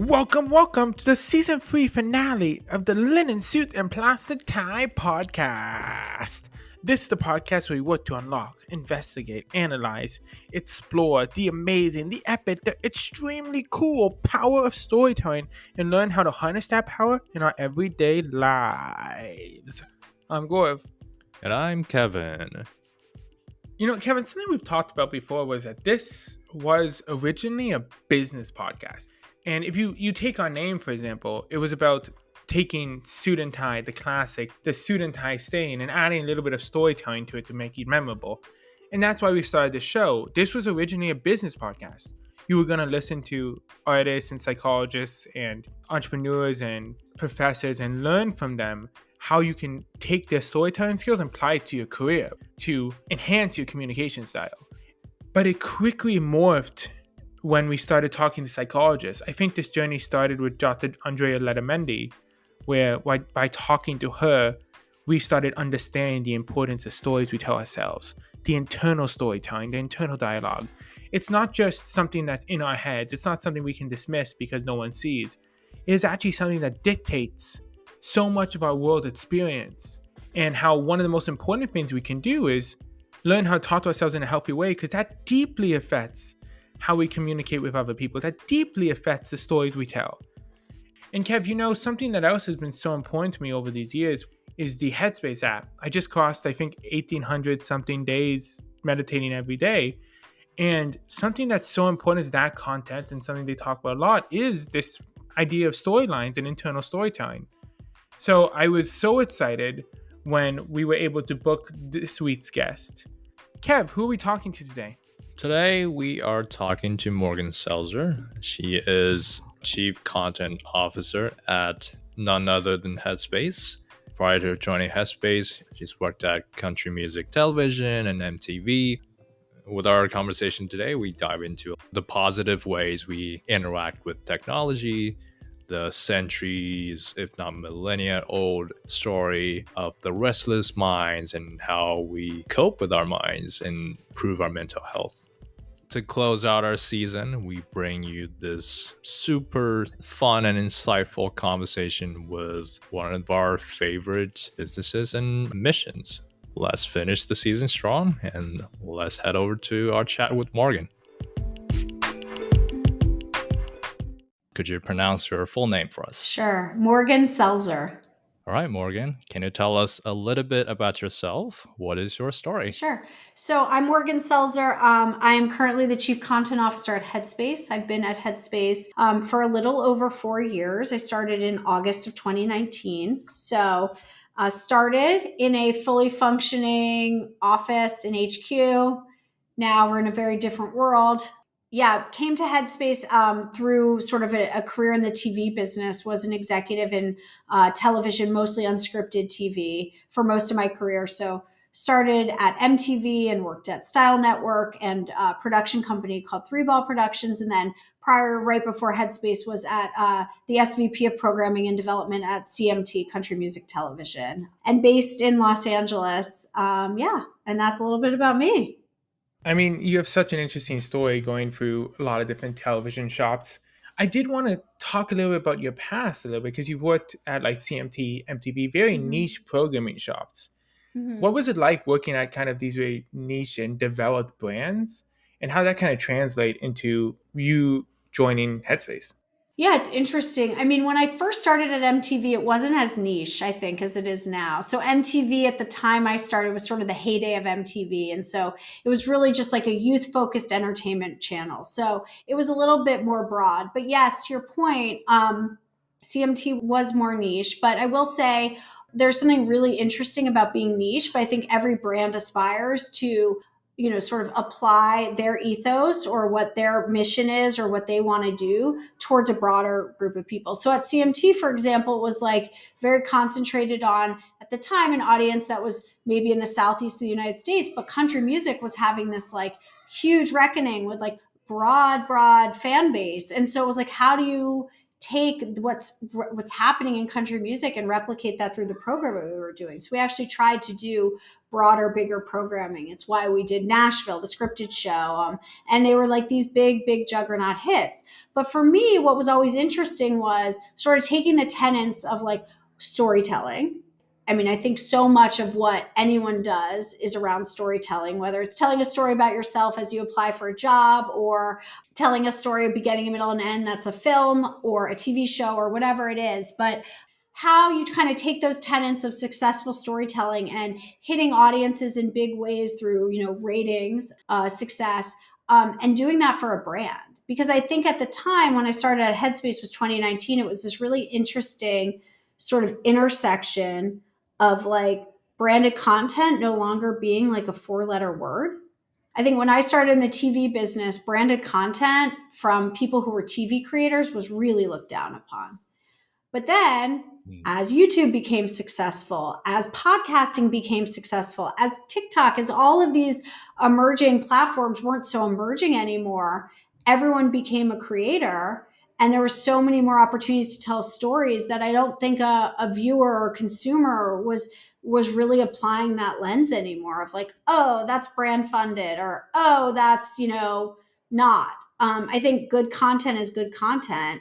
Welcome to the season 3 finale of the Linen Suit and Plastic Tie podcast. This is the podcast where we work to unlock, investigate, analyze, explore the amazing, the epic, the extremely cool power of storytelling and learn how to harness that power in our everyday lives. I'm Gorav. And I'm Kevin. You know, Kevin, something we've talked about before was that this was originally a business podcast. And if you take our name, for example, it was about taking suit and tie, the classic, the suit and tie stain, and adding a little bit of storytelling to it to make it memorable. And that's why we started the show. This was originally a business podcast. You were going to listen to artists and psychologists and entrepreneurs and professors and learn from them how you can take their storytelling skills and apply it to your career to enhance your communication style. But it quickly morphed when we started talking to psychologists. I think this journey started with Dr. Andrea Letamendi, where by talking to her, we started understanding the importance of stories we tell ourselves, the internal storytelling, the internal dialogue. It's not just something that's in our heads. It's not something we can dismiss because no one sees. It is actually something that dictates so much of our world experience, and how one of the most important things we can do is learn how to talk to ourselves in a healthy way, because that deeply affects how we communicate with other people. That deeply affects the stories we tell. And Kev, you know, something that else has been so important to me over these years is the Headspace app. I just crossed, I think, 1,800 something days meditating every day. And something that's so important to that content and something they talk about a lot is this idea of storylines and internal storytelling. So I was so excited when we were able to book this week's guest. Kev, who are we talking to today? Today, we are talking to Morgan Selzer. She is Chief Content Officer at none other than Headspace. Prior to joining Headspace, she's worked at Country Music Television and MTV. With our conversation today, we dive into the positive ways we interact with technology, the centuries, if not millennia old story of the restless minds and how we cope with our minds and improve our mental health. To close out our season, we bring you this super fun and insightful conversation with one of our favorite businesses and missions. Let's finish the season strong and let's head over to our chat with Morgan. Could you pronounce your full name for us? Sure. Morgan Selzer. All right, Morgan, can you tell us a little bit about yourself? What is your story? Sure. So I'm Morgan Selzer. I am currently the Chief Content Officer at Headspace. I've been at Headspace for a little over 4 years. I started in August of 2019. So started in a fully functioning office in HQ. Now we're in a very different world. Yeah, came to Headspace through sort of a career in the TV business, was an executive in television, mostly unscripted TV for most of my career. So started at MTV and worked at Style Network and a production company called Three Ball Productions. And then right before Headspace was at the SVP of Programming and Development at CMT, Country Music Television, and based in Los Angeles. And that's a little bit about me. I mean, you have such an interesting story going through a lot of different television shops. I did want to talk a little bit about your past a little bit, because you've worked at like CMT, MTV, very niche programming shops. What was it like working at kind of these very niche and developed brands, and how that kind of translate into you joining Headspace? Yeah, it's interesting. I mean, when I first started at MTV, it wasn't as niche, I think, as it is now. So MTV at the time I started was sort of the heyday of MTV. And so it was really just like a youth-focused entertainment channel. So it was a little bit more broad. But yes, to your point, CMT was more niche. But I will say there's something really interesting about being niche. But I think every brand aspires to sort of apply their ethos or what their mission is or what they want to do towards a broader group of people. So at CMT, for example, it was like very concentrated on, at the time, an audience that was maybe in the Southeast of the United States, but country music was having this like huge reckoning with like broad fan base. And so it was like, how do you take what's happening in country music and replicate that through the program we were doing? So we actually tried to do broader, bigger programming. It's why we did Nashville, the scripted show. And they were like these big juggernaut hits. But for me, what was always interesting was sort of taking the tenets of like storytelling. I mean, I think so much of what anyone does is around storytelling, whether it's telling a story about yourself as you apply for a job, or telling a story of beginning, a middle, and end that's a film or a TV show or whatever it is. But how you kind of take those tenets of successful storytelling and hitting audiences in big ways through, ratings, success, and doing that for a brand. Because I think at the time when I started at Headspace was 2019, it was this really interesting sort of intersection of like branded content no longer being like a 4-letter word. I think when I started in the TV business, branded content from people who were TV creators was really looked down upon. But then as YouTube became successful, as podcasting became successful, as TikTok, as all of these emerging platforms weren't so emerging anymore, everyone became a creator. And there were so many more opportunities to tell stories that I don't think a viewer or consumer was really applying that lens anymore of like, oh, that's brand funded, or, oh, that's, not. I think good content is good content.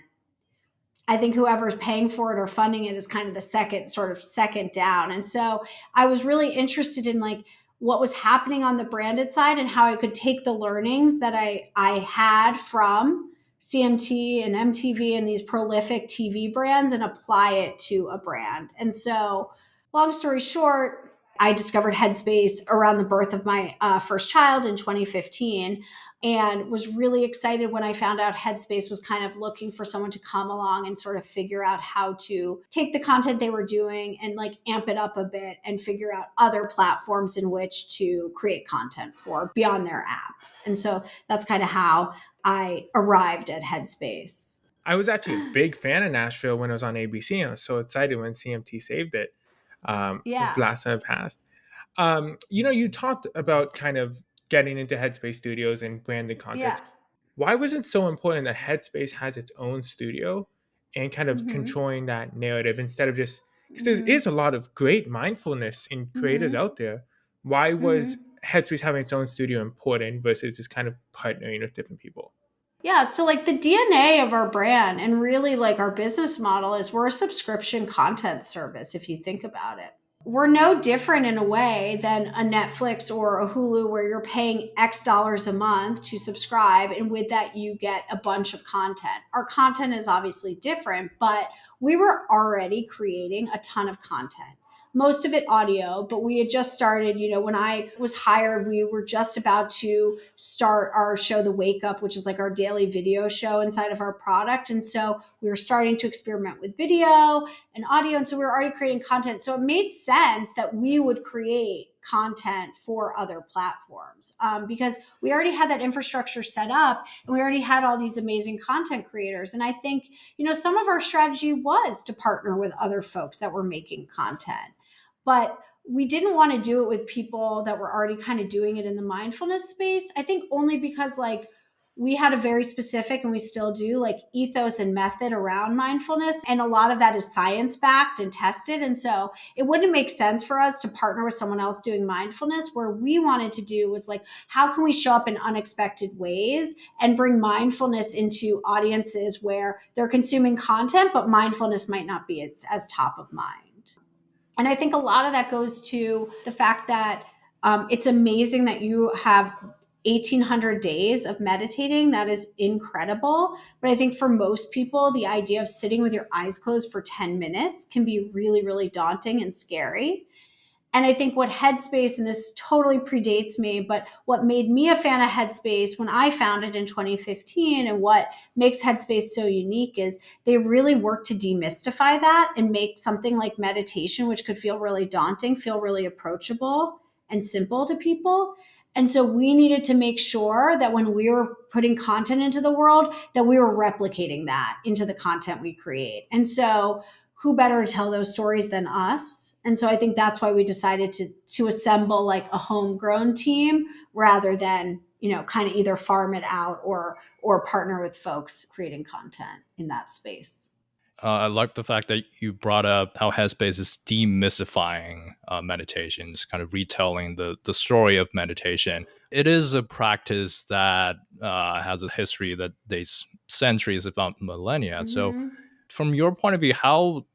I think whoever's paying for it or funding it is kind of the second down. And so I was really interested in like what was happening on the branded side and how I could take the learnings that I had from CMT and MTV and these prolific TV brands and apply it to a brand. And so, long story short, I discovered Headspace around the birth of my first child in 2015, and was really excited when I found out Headspace was kind of looking for someone to come along and sort of figure out how to take the content they were doing and like amp it up a bit and figure out other platforms in which to create content for beyond their app. And so that's kind of how I arrived at Headspace. I was actually a big fan of Nashville when it was on ABC. I was so excited when CMT saved it last time it passed. You talked about kind of getting into Headspace Studios and branded content. Yeah. Why was it so important that Headspace has its own studio and kind of controlling that narrative instead of just, because there is a lot of great mindfulness in creators out there. Why was Headspace having its own studio important versus just kind of partnering with different people? Yeah, so like the DNA of our brand and really like our business model is we're a subscription content service, if you think about it. We're no different in a way than a Netflix or a Hulu where you're paying X dollars a month to subscribe, and with that you get a bunch of content. Our content is obviously different, but we were already creating a ton of content. Most of it audio, but we had just started, when I was hired, we were just about to start our show, The Wake Up, which is like our daily video show inside of our product. And so we were starting to experiment with video and audio. And so we were already creating content. So it made sense that we would create content for other platforms because we already had that infrastructure set up and we already had all these amazing content creators. And I think, some of our strategy was to partner with other folks that were making content. But we didn't want to do it with people that were already kind of doing it in the mindfulness space. I think only because like we had a very specific, and we still do, like ethos and method around mindfulness. And a lot of that is science backed and tested. And so it wouldn't make sense for us to partner with someone else doing mindfulness. Where we wanted to do was like, how can we show up in unexpected ways and bring mindfulness into audiences where they're consuming content, but mindfulness might not be as top of mind. And I think a lot of that goes to the fact that it's amazing that you have 1,800 days of meditating. That is incredible. But I think for most people, the idea of sitting with your eyes closed for 10 minutes can be really, really daunting and scary. And I think what Headspace, and this totally predates me, but what made me a fan of Headspace when I found it in 2015 and what makes Headspace so unique is they really work to demystify that and make something like meditation, which could feel really daunting, feel really approachable and simple to people. And so we needed to make sure that when we were putting content into the world, that we were replicating that into the content we create. And so who better to tell those stories than us? And so I think that's why we decided to assemble like a homegrown team rather than, kind of either farm it out or partner with folks creating content in that space. I like the fact that you brought up how Headspace is demystifying meditations, kind of retelling the story of meditation. It is a practice that has a history that dates centuries, if not millennia. So, Mm-hmm. from your point of view, how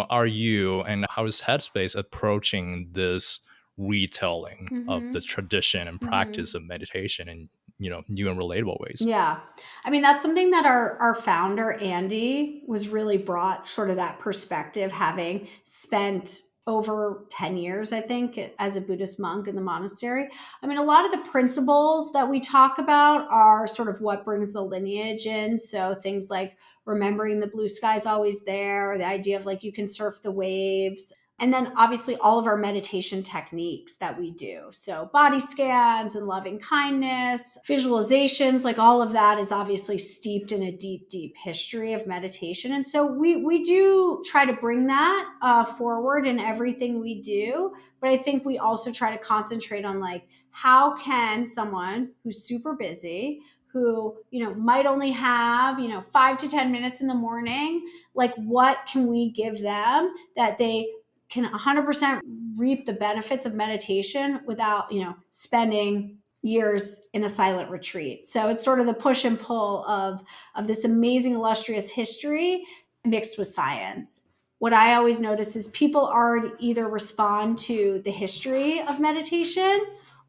are you and how is Headspace approaching this retelling of Mm-hmm. the tradition and Mm-hmm. practice of meditation in new and relatable ways? Yeah. I mean, that's something that our founder, Andy, was really brought sort of that perspective, having spent over 10 years, I think, as a Buddhist monk in the monastery. I mean, a lot of the principles that we talk about are sort of what brings the lineage in. So things like remembering the blue sky's always there, the idea of like you can surf the waves, and then obviously all of our meditation techniques that we do. So body scans and loving kindness, visualizations, like all of that is obviously steeped in a deep, deep history of meditation. And so we do try to bring that forward in everything we do. But I think we also try to concentrate on like, how can someone who's super busy, who might only have 5 to 10 minutes in the morning, like what can we give them that they can 100% reap the benefits of meditation without, spending years in a silent retreat. So it's sort of the push and pull of this amazing illustrious history mixed with science. What I always notice is people already either respond to the history of meditation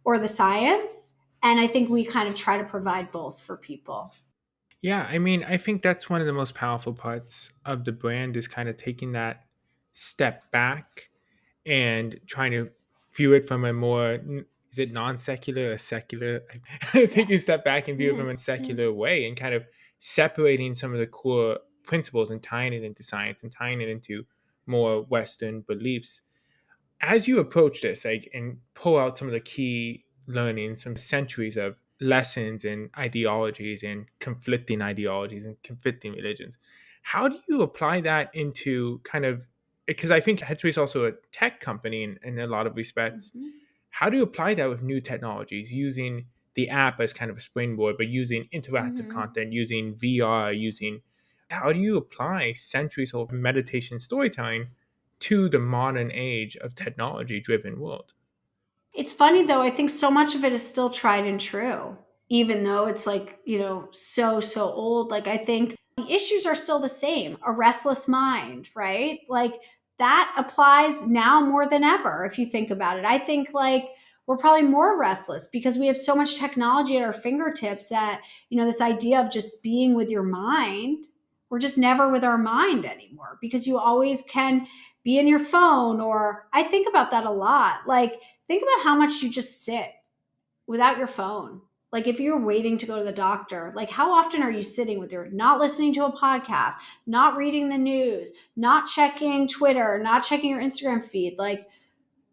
or the science, and I think we kind of try to provide both for people. Yeah, I mean, I think that's one of the most powerful parts of the brand is kind of taking that step back and trying to view it from a more, is it non-secular or secular? I Yeah. think you step back and view it from a Mm-hmm. secular way and kind of separating some of the core principles and tying it into science and tying it into more Western beliefs. As you approach this, like, and pull out some of the key learnings, some centuries of lessons and ideologies and conflicting religions, how do you apply that into kind of, because I think Headspace is also a tech company in a lot of respects. Mm-hmm. How do you apply that with new technologies, using the app as kind of a springboard, but using interactive Mm-hmm. content, using VR, using, how do you apply centuries of meditation storytelling to the modern age of technology driven world? It's funny though, I think so much of it is still tried and true, even though it's like, so old. Like, I think the issues are still the same. A restless mind, right? Like, that applies now more than ever, if you think about it. I think like we're probably more restless because we have so much technology at our fingertips that, this idea of just being with your mind, we're just never with our mind anymore because you always can be in your phone. Or I think about that a lot. Like, think about how much you just sit without your phone. Like if you're waiting to go to the doctor, like how often are you sitting with your, not listening to a podcast, not reading the news, not checking Twitter, not checking your Instagram feed? Like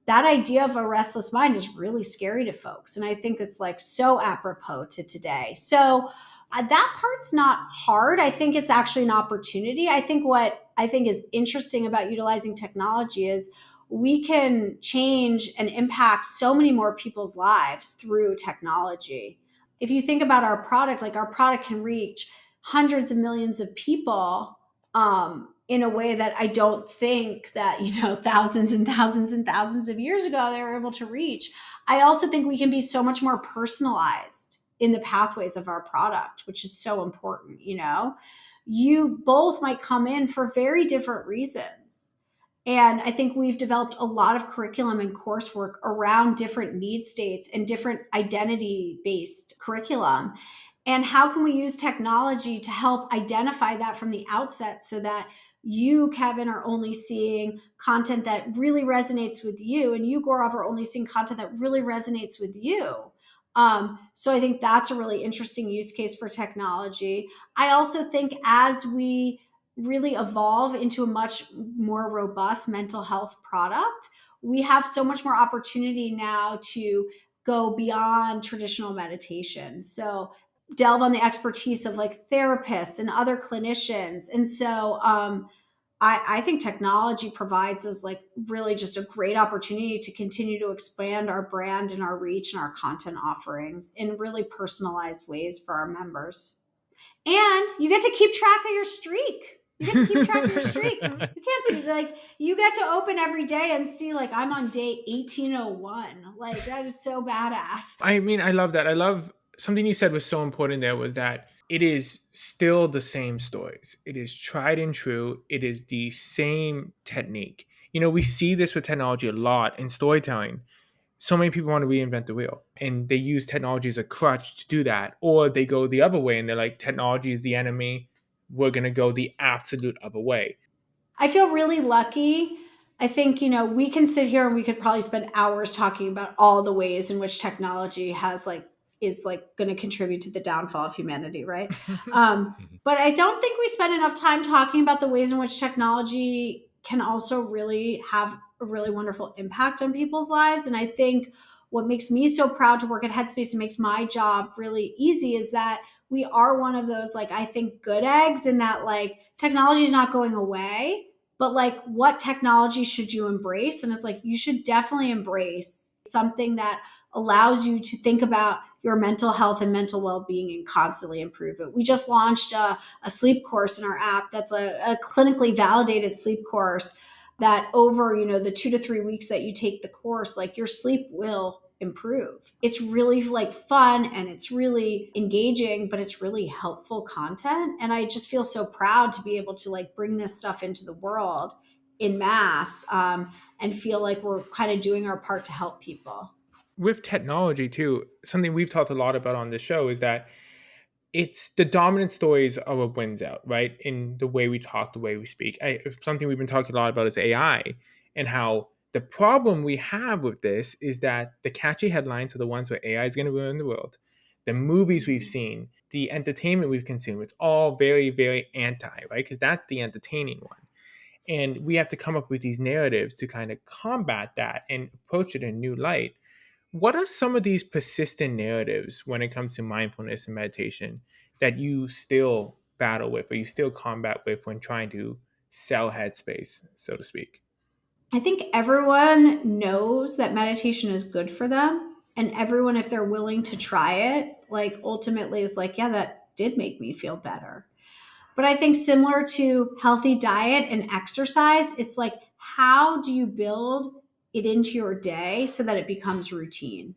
that idea of a restless mind is really scary to folks. And I think it's like so apropos to today. So that part's not hard. I think it's actually an opportunity. I think what I think is interesting about utilizing technology is we can change and impact so many more people's lives through technology. If you think about our product, like our product can reach hundreds of millions of people in a way that I don't think that, thousands and thousands and thousands of years ago they were able to reach. I also think we can be so much more personalized in the pathways of our product, which is so important. You both might come in for very different reasons. And I think we've developed a lot of curriculum and coursework around different need states and different identity based curriculum. And how can we use technology to help identify that from the outset so that you, Kevin, are only seeing content that really resonates with you, and you, Gorav, are only seeing content that really resonates with you. So I think that's a really interesting use case for technology. I also think as we really evolve into a much more robust mental health product, we have so much more opportunity now to go beyond traditional meditation. So delve on the expertise of like therapists and other clinicians. And so I think technology provides us like really just a great opportunity to continue to expand our brand and our reach and our content offerings in really personalized ways for our members. And you get to keep track of your streak. You get to keep track of your streak. You can't do like you get to open every day and see like I'm on day 1801. Like that is so badass. I mean, I love that. I love something you said was so important there was that it is still the same stories. It is tried and true. It is the same technique. We see this with technology a lot in storytelling. So many people want to reinvent the wheel and they use technology as a crutch to do that. Or they go the other way and they're like, technology is the enemy. We're going to go the absolute other way. I feel really lucky. I think, we can sit here and we could probably spend hours talking about all the ways in which technology is going to contribute to the downfall of humanity, right? But I don't think we spend enough time talking about the ways in which technology can also really have a really wonderful impact on people's lives. And I think what makes me so proud to work at Headspace and makes my job really easy is that we are one of those, I think, good eggs in that, technology is not going away, but what technology should you embrace? And it's you should definitely embrace something that allows you to think about your mental health and mental well-being and constantly improve it. We just launched a sleep course in our app that's a clinically validated sleep course that over, the 2 to 3 weeks that you take the course, your sleep will improve. It's really fun and it's really engaging, but it's really helpful content. And I just feel so proud to be able to bring this stuff into the world in mass and feel like we're kind of doing our part to help people. With technology too, something we've talked a lot about on this show is that it's the dominant stories are what wins out, right? In the way we talk, the way we speak. Something we've been talking a lot about is AI and how the problem we have with this is that the catchy headlines are the ones where AI is going to ruin the world. The movies we've seen, the entertainment we've consumed, it's all very, very anti, right? Because that's the entertaining one. And we have to come up with these narratives to kind of combat that and approach it in a new light. What are some of these persistent narratives when it comes to mindfulness and meditation that you still battle with or you still combat with when trying to sell Headspace, so to speak? I think everyone knows that meditation is good for them. And everyone, if they're willing to try it, ultimately is yeah, that did make me feel better. But I think similar to healthy diet and exercise, it's how do you build it into your day so that it becomes routine?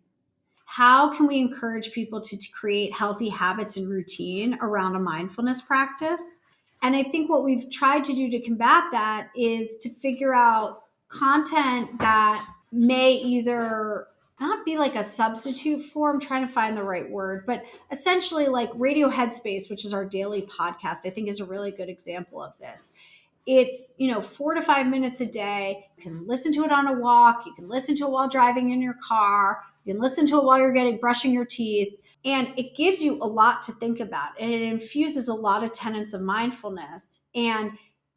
How can we encourage people to create healthy habits and routine around a mindfulness practice? And I think what we've tried to do to combat that is to figure out content that may either not be a substitute for, I'm trying to find the right word, but essentially Radio Headspace, which is our daily podcast, I think is a really good example of this. It's, 4 to 5 minutes a day. You can listen to it on a walk. You can listen to it while driving in your car. You can listen to it while you're brushing your teeth. And it gives you a lot to think about. And it infuses a lot of tenets of mindfulness. And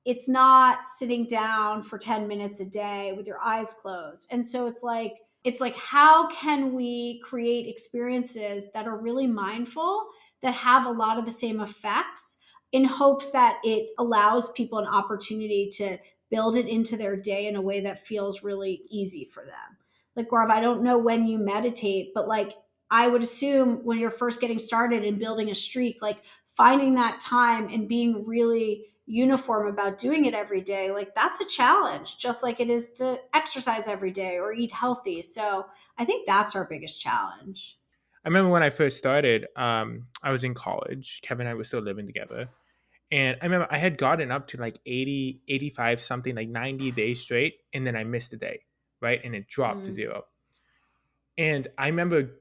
it's not sitting down for 10 minutes a day with your eyes closed. And so it's how can we create experiences that are really mindful, that have a lot of the same effects, in hopes that it allows people an opportunity to build it into their day in a way that feels really easy for them. Gorav, I don't know when you meditate, but I would assume when you're first getting started and building a streak, finding that time and being really uniform about doing it every day, that's a challenge, just like it is to exercise every day or eat healthy. So I think that's our biggest challenge. I remember when I first started, I was in college. Kevin and I were still living together. And I remember I had gotten up to 80, 85, something 90 days straight. And then I missed a day, right? And it dropped to 0. And I remember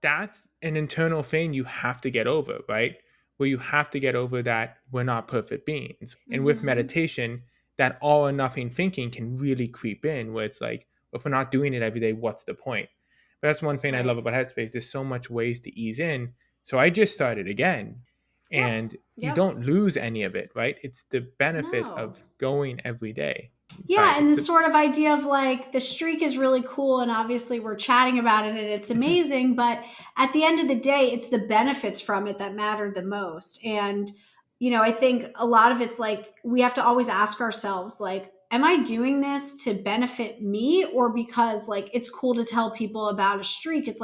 that's an internal thing you have to get over, right? Where you have to get over that we're not perfect beings. And with meditation, that all or nothing thinking can really creep in where it's if we're not doing it every day, what's the point? But that's one thing I love about Headspace. There's so much ways to ease in. So I just started again. And you don't lose any of it, right? It's the benefit of going every day. Yeah, and this sort of idea of the streak is really cool, and obviously we're chatting about it and it's amazing, but at the end of the day, it's the benefits from it that matter the most. And, I think a lot of it's we have to always ask ourselves, am I doing this to benefit me or because it's cool to tell people about a streak? It's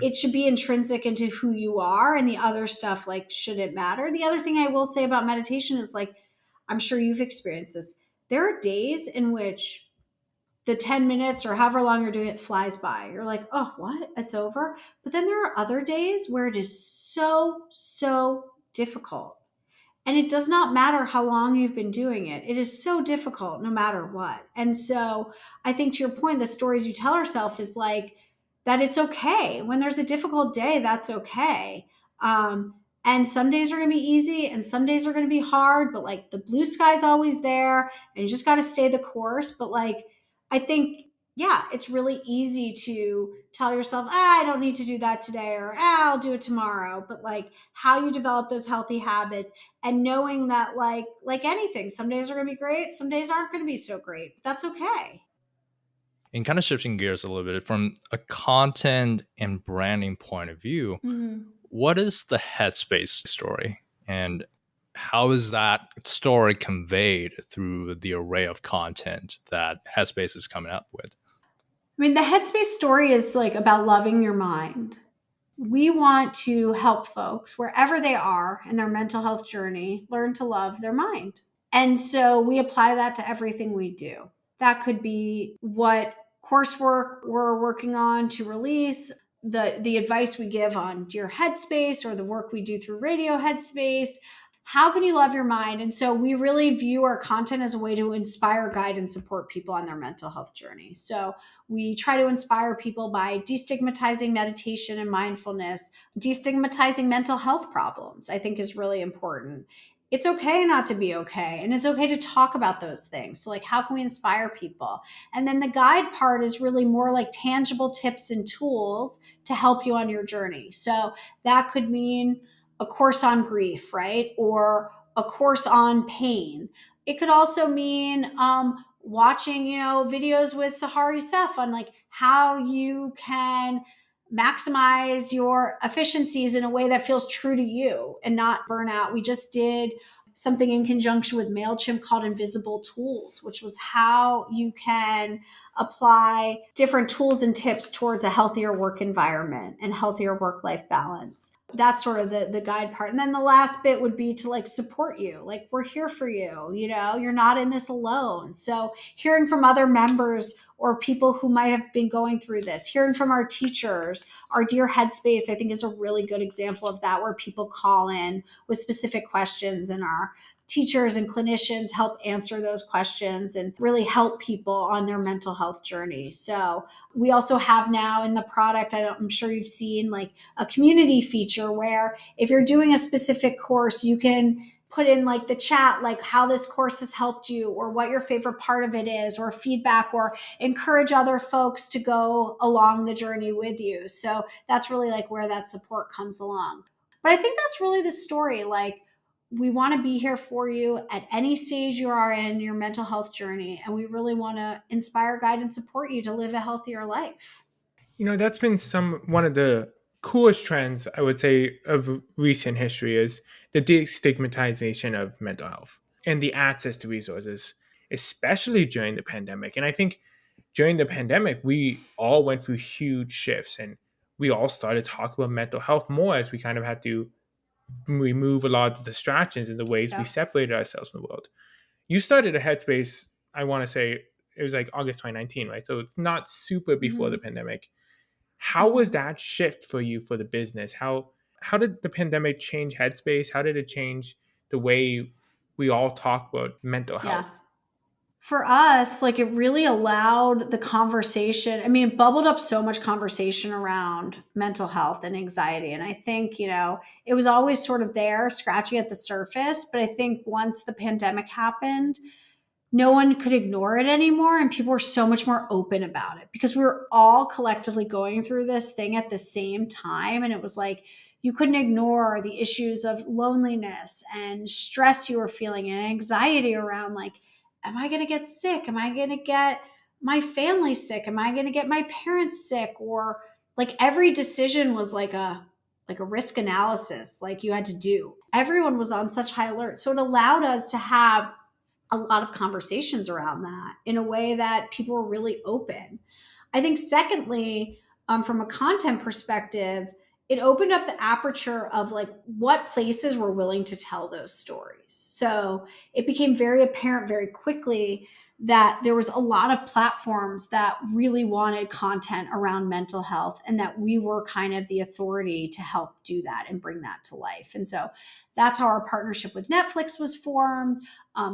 it should be intrinsic into who you are, and the other stuff shouldn't matter. The other thing I will say about meditation is I'm sure you've experienced this. There are days in which the 10 minutes or however long you're doing it flies by. You're like, oh, what? It's over. But then there are other days where it is so difficult. And it does not matter how long you've been doing it. It is so difficult no matter what. And so I think to your point, the stories you tell ourselves is like that it's okay. When there's a difficult day, that's okay. And some days are going to be easy and some days are going to be hard, but like the blue sky's always there and you just got to stay the course. But like, I think, yeah, it's really easy to tell yourself, I don't need to do that today, or I'll do it tomorrow. But like how you develop those healthy habits and knowing that like anything, some days are going to be great, some days aren't going to be so great, but that's okay. And kind of shifting gears a little bit from a content and branding point of view, what is the Headspace story? And how is that story conveyed through the array of content that Headspace is coming up with? I mean, the Headspace story is like about loving your mind. We want to help folks wherever they are in their mental health journey learn to love their mind. And so we apply that to everything we do. That could be what coursework we're working on to release, the advice we give on Dear Headspace, or the work we do through Radio Headspace. How can you love your mind? And so we really view our content as a way to inspire, guide, and support people on their mental health journey. So we try to inspire people by destigmatizing meditation and mindfulness, destigmatizing mental health problems, I think is really important. It's okay not to be okay. And it's okay to talk about those things. So like, how can we inspire people? And then the guide part is really more like tangible tips and tools to help you on your journey. So that could mean a course on grief, right? Or a course on pain. It could also mean watching, videos with Sahar Youssef on like how you can maximize your efficiencies in a way that feels true to you and not burn out. We just did something in conjunction with MailChimp called Invisible Tools, which was how you can apply different tools and tips towards a healthier work environment and healthier work-life balance. That's sort of the guide part. And then the last bit would be to like support you. Like, we're here for you, you're not in this alone. So hearing from other members or people who might have been going through this, hearing from our teachers, our Dear Headspace, I think is a really good example of that, where people call in with specific questions and our teachers and clinicians help answer those questions and really help people on their mental health journey. So we also have now in the product, I'm sure you've seen like a community feature where if you're doing a specific course, you can put in like the chat, like how this course has helped you or what your favorite part of it is, or feedback, or encourage other folks to go along the journey with you. So that's really like where that support comes along. But I think that's really the story. Like, we want to be here for you at any stage you are in your mental health journey. And we really want to inspire, guide, and support you to live a healthier life. That's been one of the coolest trends, I would say, of recent history is the destigmatization of mental health and the access to resources, especially during the pandemic. And I think during the pandemic, we all went through huge shifts and we all started talking about mental health more as we kind of had to remove a lot of the distractions and the ways we separated ourselves from the world. You started a Headspace, I want to say it was like August 2019, right? So it's not super before the pandemic. How was that shift for you for the business? How did the pandemic change Headspace? How did it change the way we all talk about mental health? For us, like, it really allowed the conversation. I mean, it bubbled up so much conversation around mental health and anxiety. And I think, it was always sort of there, scratching at the surface. But I think once the pandemic happened, no one could ignore it anymore. And people were so much more open about it because we were all collectively going through this thing at the same time. And it was like, you couldn't ignore the issues of loneliness and stress you were feeling and anxiety around, like, am I going to get sick? Am I going to get my family sick? Am I going to get my parents sick? Or like every decision was like a risk analysis, like you had to do. Everyone was on such high alert. So it allowed us to have a lot of conversations around that in a way that people were really open. I think secondly, from a content perspective, it opened up the aperture of like what places were willing to tell those stories. So it became very apparent very quickly that there was a lot of platforms that really wanted content around mental health, and that we were kind of the authority to help do that and bring that to life. And so that's how our partnership with Netflix was formed.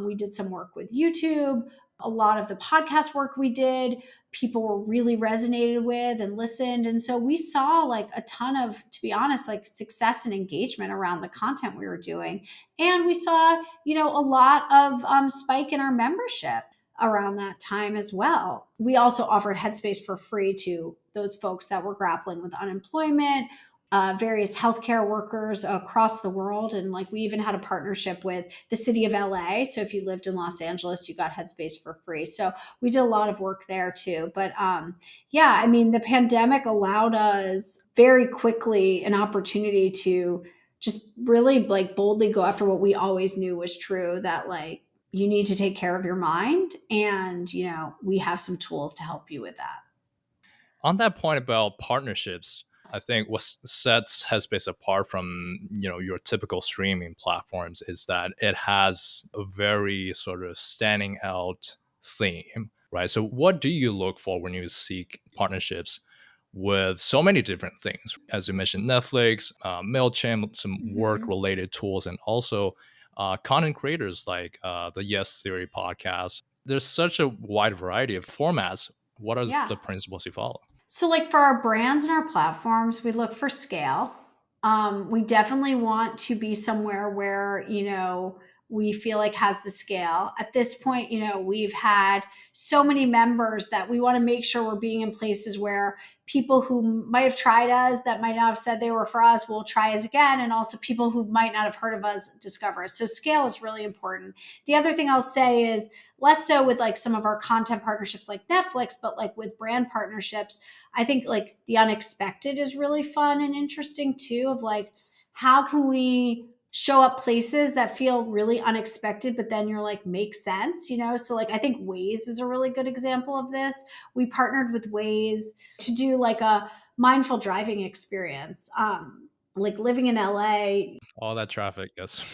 We did some work with YouTube. A lot of the podcast work we did, people were really resonated with and listened. And so we saw like a ton of, to be honest, like success and engagement around the content we were doing. And we saw, a lot of spike in our membership around that time as well. We also offered Headspace for free to those folks that were grappling with unemployment, various healthcare workers across the world. And like we even had a partnership with the city of LA. So if you lived in Los Angeles, you got Headspace for free. So we did a lot of work there too. But yeah, I mean, the pandemic allowed us very quickly an opportunity to just really like boldly go after what we always knew was true, that like you need to take care of your mind. And, we have some tools to help you with that. On that point about partnerships, I think what sets Headspace apart from your typical streaming platforms is that it has a very sort of standing out theme, right? So what do you look for when you seek partnerships with so many different things? As you mentioned, Netflix, Mailchimp, some work Mhm. related tools, and also content creators like the Yes Theory podcast. There's such a wide variety of formats. What are Yeah. the principles you follow? So, like for our brands and our platforms, we look for scale. We definitely want to be somewhere where, we feel like has the scale. At this point, we've had so many members that we want to make sure we're being in places where people who might have tried us, that might not have said they were for us, will try us again. And also people who might not have heard of us discover us. So, scale is really important. The other thing I'll say is less so with like some of our content partnerships like Netflix, but like with brand partnerships, I think like the unexpected is really fun and interesting too, of like, how can we show up places that feel really unexpected, but then you're like, makes sense? So like, I think Waze is a really good example of this. We partnered with Waze to do like a mindful driving experience. Like living in LA, All that traffic, yes.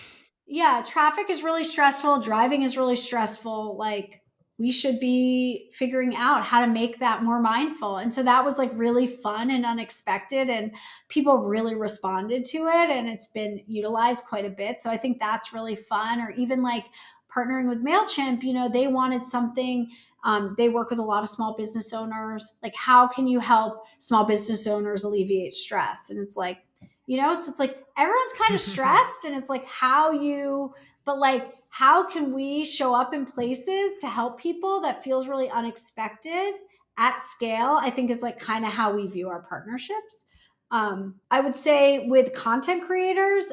yeah, traffic is really stressful. Driving is really stressful. Like, we should be figuring out how to make that more mindful. And so that was like really fun and unexpected. And people really responded to it. And it's been utilized quite a bit. So I think that's really fun. Or even like partnering with MailChimp, they wanted something. They work with a lot of small business owners. Like, how can you help small business owners alleviate stress? And it's like, so it's like everyone's kind of stressed, and it's like but like how can we show up in places to help people that feels really unexpected at scale, I think is like kind of how we view our partnerships. I would say with content creators,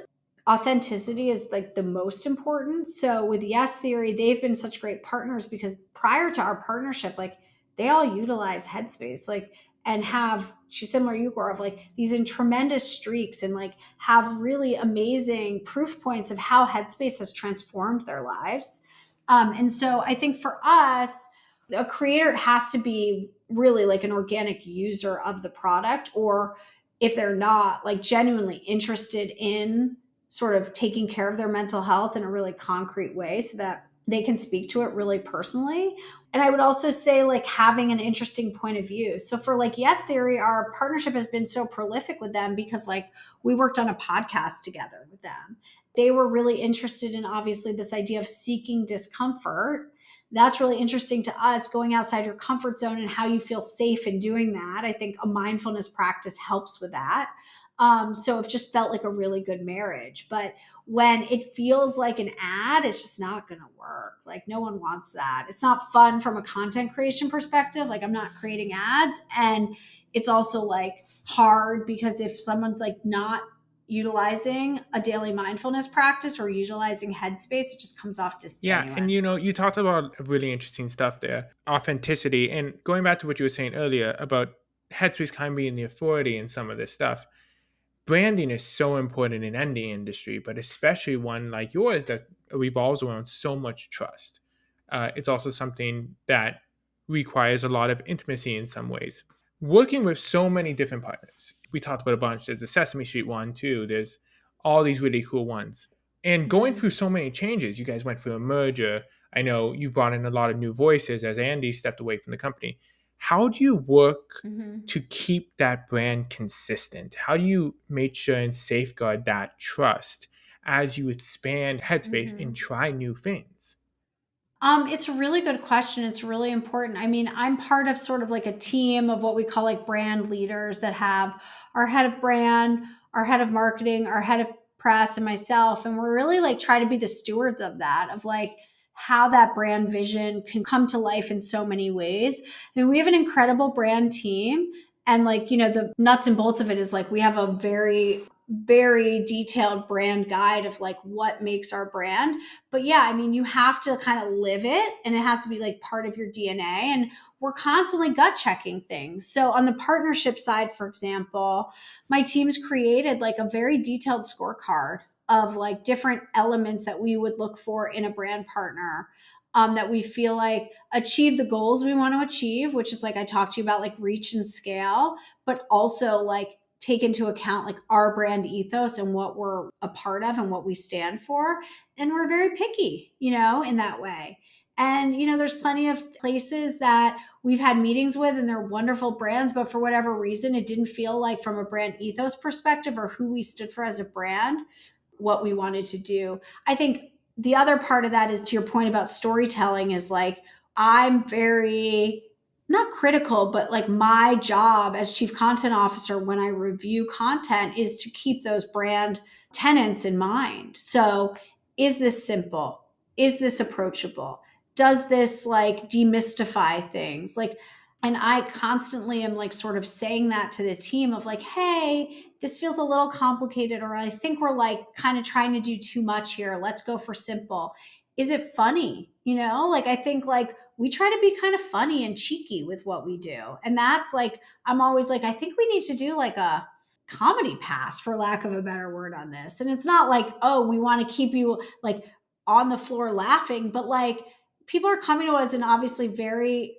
authenticity is like the most important. So with Yes Theory, they've been such great partners because prior to our partnership, like they all utilize Headspace, like, and have, she's similar to you, Gorav, like these in tremendous streaks, and like have really amazing proof points of how Headspace has transformed their lives. And so I think for us, a creator has to be really like an organic user of the product, or if they're not, like genuinely interested in sort of taking care of their mental health in a really concrete way so that they can speak to it really personally. And I would also say like having an interesting point of view. So for like Yes Theory, our partnership has been so prolific with them because like we worked on a podcast together with them. They were really interested in obviously this idea of seeking discomfort. That's really interesting to us, going outside your comfort zone and how you feel safe in doing that. I think a mindfulness practice helps with that. So it just felt like a really good marriage. But when it feels like an ad, it's just not going to work. Like, no one wants that. It's not fun from a content creation perspective. Like, I'm not creating ads. And it's also like hard because if someone's like not utilizing a daily mindfulness practice or utilizing Headspace, it just comes off Yeah, and disgenuine. you talked about really interesting stuff there, authenticity, and going back to what you were saying earlier about Headspace kind of being the authority in some of this stuff. Branding is so important in any industry, but especially one like yours that revolves around so much trust. It's also something that requires a lot of intimacy in some ways. working with so many different partners. We talked about a bunch. There's the Sesame Street one too. There's all these really cool ones. And going Mhm. through so many changes, you guys went through a merger. I know you brought in a lot of new voices as Andy stepped away from the company. How do you work Mhm. to keep that brand consistent? How do you make sure and safeguard that trust as you expand Headspace and Mhm. try new things? It's a really good question. It's really important. I mean, I'm part of sort of like a team of what we call like brand leaders that have our head of brand, our head of marketing, our head of press, and myself. And we're really like try to be the stewards of that, of like how that brand vision can come to life in so many ways. I mean, we have an incredible brand team. And like, the nuts and bolts of it is like we have a very detailed brand guide of like what makes our brand. But yeah, I mean, you have to kind of live it and it has to be like part of your DNA. And we're constantly gut checking things. So on the partnership side, for example, my team's created like a very detailed scorecard of like different elements that we would look for in a brand partner. That we feel like achieve the goals we want to achieve, which is like I talked to you about, like reach and scale, but also like take into account like our brand ethos and what we're a part of and what we stand for. And we're very picky, in that way. And, there's plenty of places that we've had meetings with and they're wonderful brands, but for whatever reason, it didn't feel like from a brand ethos perspective or who we stood for as a brand, what we wanted to do. I think the other part of that is to your point about storytelling is like, I'm very not critical, but like my job as chief content officer when I review content is to keep those brand tenants in mind. So, is this simple? Is this approachable? Does this like demystify things? Like, and I constantly am like sort of saying that to the team of like, hey, this feels a little complicated, or I think we're like kind of trying to do too much here. Let's go for simple. Is it funny? Like I think like we try to be kind of funny and cheeky with what we do. And that's like, I'm always like, I think we need to do like a comedy pass, for lack of a better word, on this. And it's not like, oh, we want to keep you like on the floor laughing, but like people are coming to us and obviously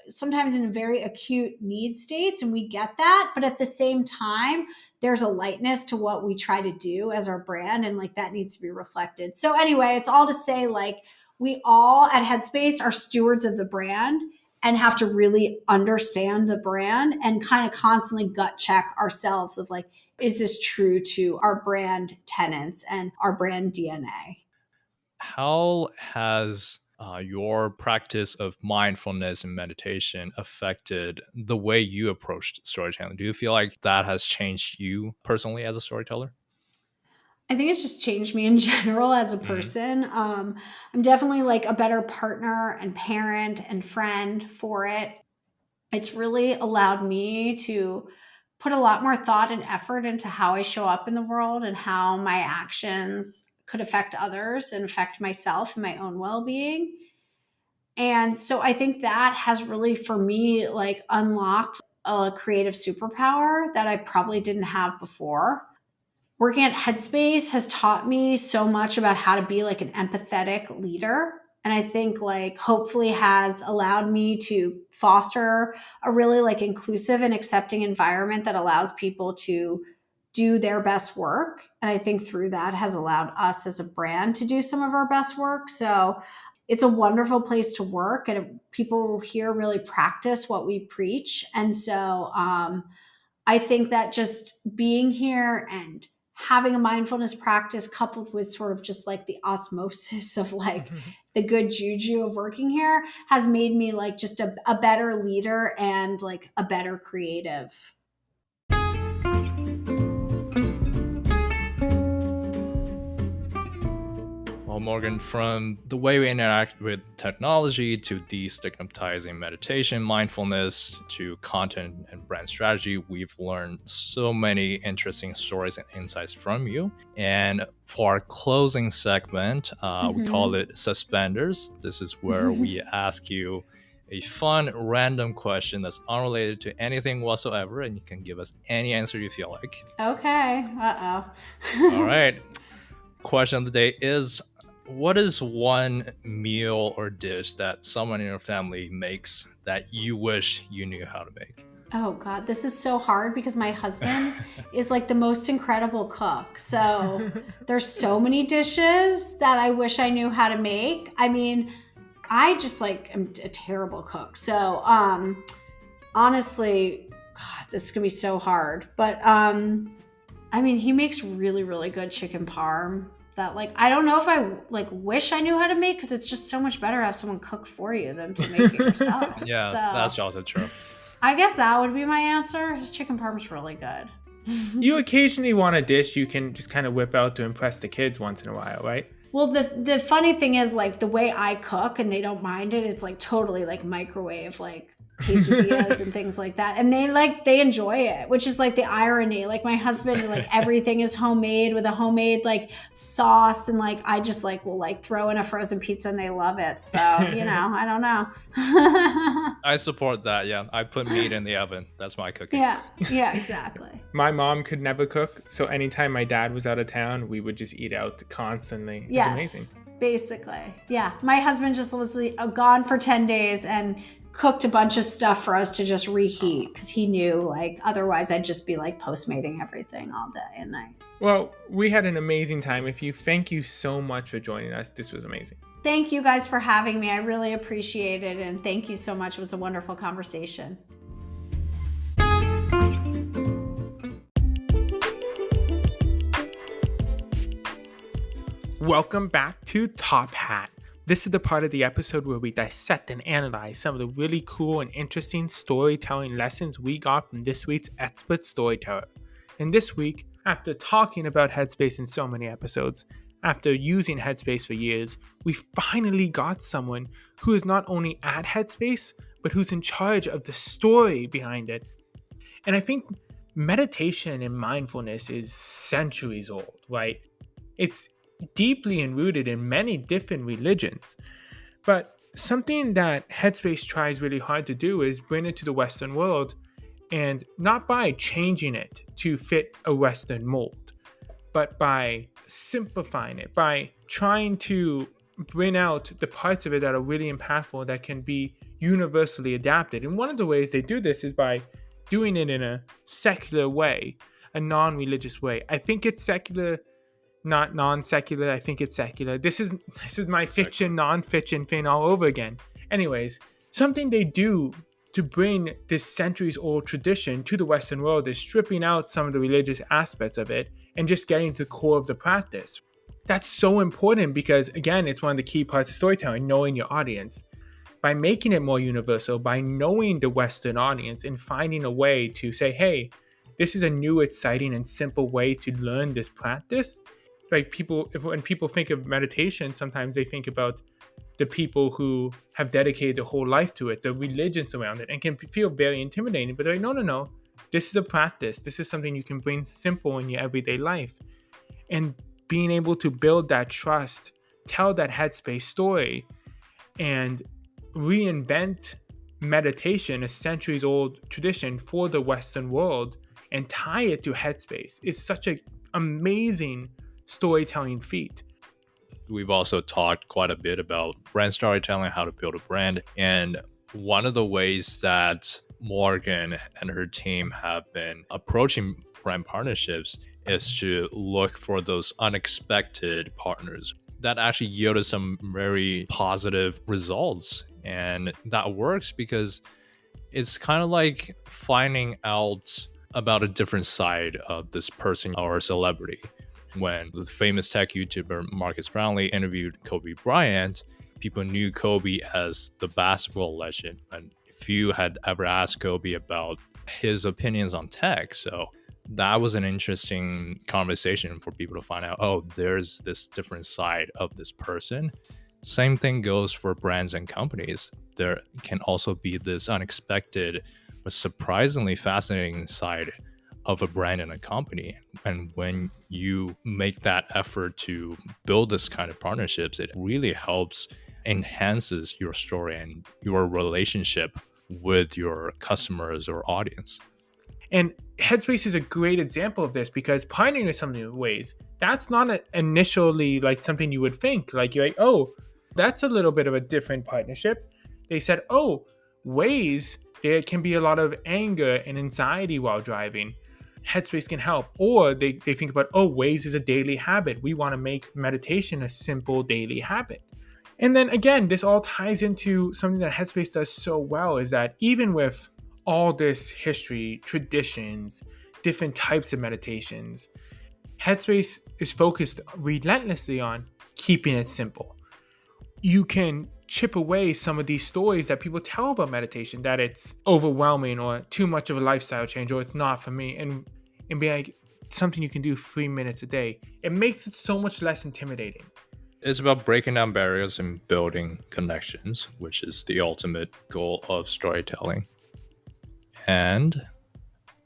sometimes in very acute need states, and we get that. But at the same time, there's a lightness to what we try to do as our brand, and like that needs to be reflected. So anyway, it's all to say like we all at Headspace are stewards of the brand and have to really understand the brand and kind of constantly gut check ourselves of like, is this true to our brand tenets and our brand DNA? How has your practice of mindfulness and meditation affected the way you approached storytelling? Do you feel like that has changed you personally as a storyteller? I think it's just changed me in general as a Hmm. person. I'm definitely like a better partner and parent and friend for it. It's really allowed me to put a lot more thought and effort into how I show up in the world and how my actions could affect others and affect myself and my own well being. And so I think that has really, for me, like unlocked a creative superpower that I probably didn't have before. Working at Headspace has taught me so much about how to be like an empathetic leader. And I think like hopefully has allowed me to foster a really like inclusive and accepting environment that allows people to do their best work. And I think through that has allowed us as a brand to do some of our best work. So it's a wonderful place to work, and people here really practice what we preach. And so I think that just being here and having a mindfulness practice coupled with sort of just like the osmosis of like the good juju of working here has made me like just a better leader and like a better creative. Well, Morgan, from the way we interact with technology to destigmatizing meditation, mindfulness, to content and brand strategy, we've learned so many interesting stories and insights from you. And for our closing segment, we call it Suspenders. This is where we ask you a fun, random question that's unrelated to anything whatsoever, and you can give us any answer you feel like. Okay. All Uh-oh. right. Question of the day is, what is one meal or dish that someone in your family makes that you wish you knew how to make? Oh God, this is so hard because my husband is like the most incredible cook. So there's so many dishes that I wish I knew how to make. I mean, I just like am a terrible cook. So honestly, God, this is gonna be so hard. But I mean, he makes really, really good chicken parm that like I don't know if I like wish I knew how to make because it's just so much better to have someone cook for you than to make it yourself. Yeah, So that's also true. I guess that would be my answer. His chicken parm is really good. You occasionally want a dish you can just kind of whip out to impress the kids once in a while, right? Well, the funny thing is like the way I cook and they don't mind it, it's like totally like microwave, like quesadillas and things like that. And they enjoy it, which is like the irony. Like my husband, like everything is homemade with a homemade like sauce. And like, I just like will like throw in a frozen pizza and they love it. So, I don't know. I support that. Yeah, I put meat in the oven. That's my cooking. Yeah, exactly. My mom could never cook, so anytime my dad was out of town, we would just eat out constantly. It's amazing. Basically. Yeah. My husband just was gone for 10 days and cooked a bunch of stuff for us to just reheat because he knew like otherwise I'd just be like postmating everything all day and night. Well, we had an amazing time with you. Thank you so much for joining us. This was amazing. Thank you guys for having me. I really appreciate it. And thank you so much. It was a wonderful conversation. Welcome back to Top Hat. This is the part of the episode where we dissect and analyze some of the really cool and interesting storytelling lessons we got from this week's expert storyteller. And this week, after talking about Headspace in so many episodes, after using Headspace for years, we finally got someone who is not only at Headspace, but who's in charge of the story behind it. And I think meditation and mindfulness is centuries old, right? It's deeply rooted in many different religions. But something that Headspace tries really hard to do is bring it to the Western world, and not by changing it to fit a Western mold, but by simplifying it, by trying to bring out the parts of it that are really impactful that can be universally adapted. And one of the ways they do this is by doing it in a secular way, a non-religious way. I think it's secular, not non-secular. I think it's secular. This is my fiction, non-fiction thing all over again. Anyways, something they do to bring this centuries-old tradition to the Western world is stripping out some of the religious aspects of it and just getting to the core of the practice. That's so important because, again, it's one of the key parts of storytelling, knowing your audience. By making it more universal, by knowing the Western audience and finding a way to say, hey, this is a new, exciting, and simple way to learn this practice. Like when people think of meditation, sometimes they think about the people who have dedicated their whole life to it, the religions around it, and can feel very intimidating. But they're like, no. This is a practice. This is something you can bring simple in your everyday life. And being able to build that trust, tell that Headspace story, and reinvent meditation, a centuries-old tradition for the Western world, and tie it to Headspace is such an amazing storytelling feat. We've also talked quite a bit about brand storytelling, how to build a brand. And one of the ways that Morgan and her team have been approaching brand partnerships is to look for those unexpected partners that actually yielded some very positive results. And that works because it's kind of like finding out about a different side of this person or celebrity. When the famous tech YouTuber Marcus Brownlee interviewed Kobe Bryant, people knew Kobe as the basketball legend, and few had ever asked Kobe about his opinions on tech. So that was an interesting conversation for people to find out, oh, there's this different side of this person. Same thing goes for brands and companies. There can also be this unexpected but surprisingly fascinating side of a brand and a company. And when you make that effort to build this kind of partnerships, it really helps, enhances your story and your relationship with your customers or audience. And Headspace is a great example of this because partnering with some new ways, that's not initially like something you would think. Like you're like, oh, that's a little bit of a different partnership. They said, oh, Waze There can be a lot of anger and anxiety while driving. Headspace can help. Or they think about, Waze is a daily habit. We want to make meditation a simple daily habit. And then again, this all ties into something that Headspace does so well, is that even with all this history, traditions, different types of meditations, Headspace is focused relentlessly on keeping it simple. You can chip away some of these stories that people tell about meditation, that it's overwhelming or too much of a lifestyle change, or it's not for me, and be like, something you can do 3 minutes a day. It makes it so much less intimidating. It's about breaking down barriers and building connections, which is the ultimate goal of storytelling. And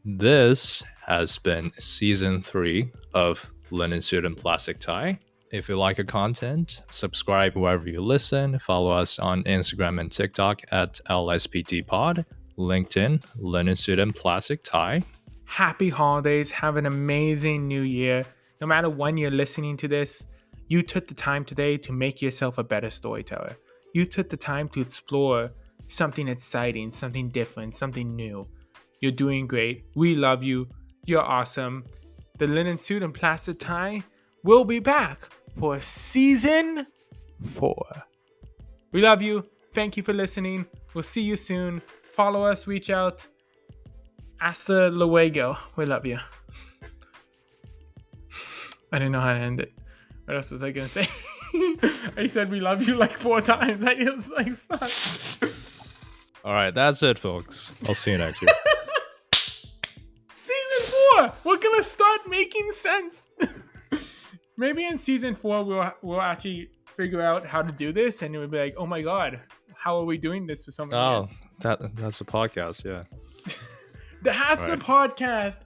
this has been season 3 of Linen Suit and Plastic Tie. If you like our content, subscribe wherever you listen. Follow us on Instagram and TikTok at LSPTpod, LinkedIn, Linen Suit and Plastic Tie. Happy holidays. Have an amazing new year. No matter when you're listening to this, you took the time today to make yourself a better storyteller. You took the time to explore something exciting, something different, something new. You're doing great. We love you. You're awesome. The Linen Suit and Plastic Tie will be back for season 4. We love you. Thank you for listening. We'll see you soon. Follow us, reach out. Hasta luego. We love you. I didn't know how to end it. What else was I going to say? I said we love you like 4 times. I was like, stop. All right, that's it, folks. I'll see you next year. Season 4! We're going to start making sense. Maybe in season 4, we'll actually figure out how to do this, and we'll be like, oh my God, how are we doing this for so many years? That's a podcast, yeah. That's a podcast.